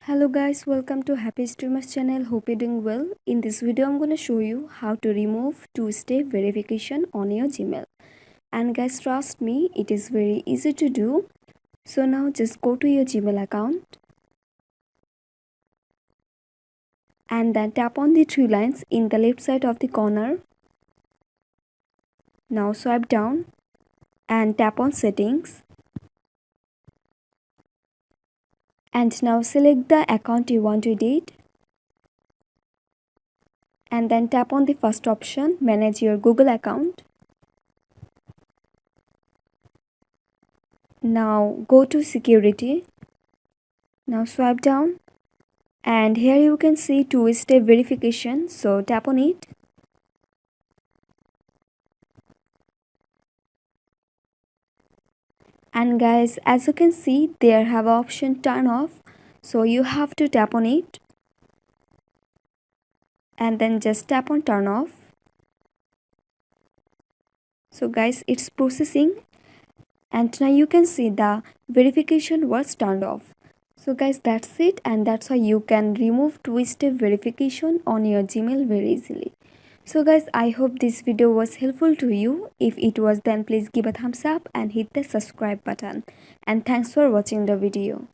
Hello guys, welcome to Happy Streamers channel. Hope you're doing well. In this video I'm going to show you how to remove two-step verification on your Gmail. And guys, trust me, it is very easy to do. So now just go to your Gmail account and then tap on the three lines in the left side of the corner. Now swipe down and tap on settings. And now select the account you want to edit. And then tap on the first option, manage your Google account. Now go to security. Now swipe down and here you can see two-step verification, so tap on it. And guys, as you can see, there have option turn off, so you have to tap on it and then just tap on turn off. So guys, it's processing and now you can see the verification was turned off. So guys, that's it, and that's how you can remove two-step verification on your Gmail very easily. So guys, I hope this video was helpful to you. If it was, then please give a thumbs up and hit the subscribe button. And thanks for watching the video.